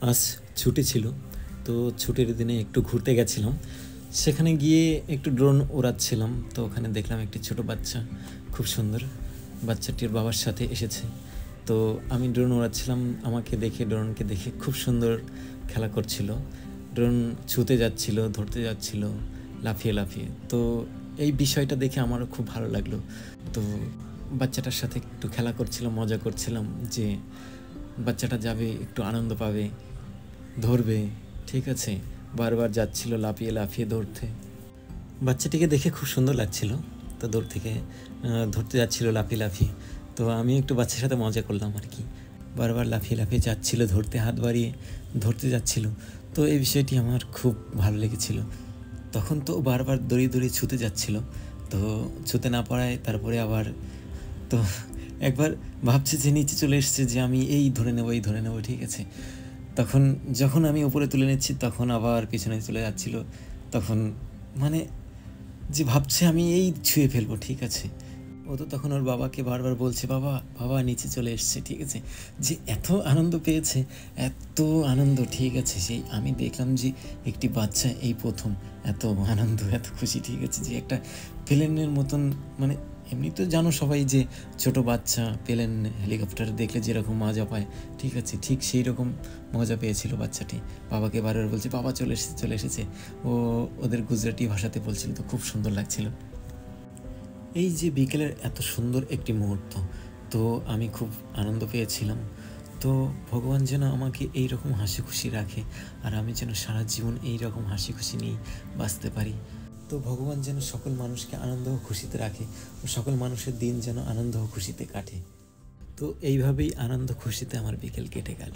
আজ ছুটি ছিল, তো ছুটির দিনে একটু ঘুরতে গেছিলাম। সেখানে গিয়ে একটু ড্রোন ওড়াচ্ছিলাম, তো ওখানে দেখলাম একটি ছোট বাচ্চা, খুব সুন্দর। বাচ্চাটির বাবার সাথে এসেছে, তো আমি ড্রোন ওড়াচ্ছিলাম। আমাকে দেখে, ড্রোনকে দেখে খুব সুন্দর খেলা করছিল। ড্রোন ছুঁতে যাচ্ছিল, ধরতে যাচ্ছিল, লাফিয়ে লাফিয়ে। তো এই বিষয়টা দেখে আমারও খুব ভালো লাগলো। তো বাচ্চাটার সাথে একটু খেলা করছিলাম, মজা করছিলাম যে বাচ্চাটা যাবে, একটু আনন্দ পাবে, ধরবে, ঠিক আছে। বারবার যাচ্ছিল লাফিয়ে লাফিয়ে ধরতে। বাচ্চাটিকে দেখে খুব সুন্দর লাগছিল, তো দূর থেকে ধরতে যাচ্ছিল লাফিয়ে লাফিয়ে। তো আমি একটু বাচ্চার সাথে মজা করলাম আর কি। বারবার লাফিয়ে লাফিয়ে যাচ্ছিল, ধরতে হাত বাড়িয়ে ধরতে যাচ্ছিল। তো এই বিষয়টি আমার খুব ভালো লেগেছিল। তখন তো বারবার দড়িয়ে দড়িয়ে ছুঁতে যাচ্ছিল, তো ছুঁতে না পারায় তারপরে আবার তো একবার ভাবছে যে নিচে চলে এসছে, যে আমি এই ধরে নেবো, এই ধরে নেবো, ঠিক আছে। তখন যখন আমি উপরে তুলে নিচ্ছি, তখন আবার পিছনে চলে যাচ্ছিল। তখন মানে যে ভাবছে আমি এই ছুঁয়ে ফেলবো, ঠিক আছে। ও তো তখন ওর বাবাকে বারবার বলছে, বাবা বাবা নিচে চলে এসছে, ঠিক আছে। যে এত আনন্দ পেয়েছে, এত আনন্দ, ঠিক আছে। সেই আমি দেখলাম যে একটি বাচ্চা এই প্রথম এত আনন্দ, এত খুশি, ঠিক আছে। যে একটা প্লেনের মতন, মানে এমনি তো জানো সবাই যে ছোট বাচ্চা প্লেন হেলিকপ্টার দেখলে যেরকম মজা পায়, ঠিক আছে, ঠিক সেই রকম মজা পেয়েছিল বাচ্চাটি। বাবাকে বারবার বলছে, বাবা চলে এসেছে, চলে এসেছে। ও ওদের গুজরাটি ভাষাতে বলছিল, তো খুব সুন্দর লাগছিল। এই যে বিকেলের এত সুন্দর একটি মুহূর্ত, তো আমি খুব আনন্দ পেয়েছিলাম। তো ভগবান যেন আমাকে এই রকম হাসি খুশি রাখে, আর আমি যেন সারা জীবন এই রকম হাসি খুশি নিয়েই বাঁচতে পারি। তো ভগবান যেন সকল মানুষকে আনন্দ ও খুশিতে রাখে, ও সকল মানুষের দিন যেন আনন্দ ও খুশিতে কাটে। তো এইভাবেই আনন্দ খুশিতে আমার বিকেল কেটে গেল।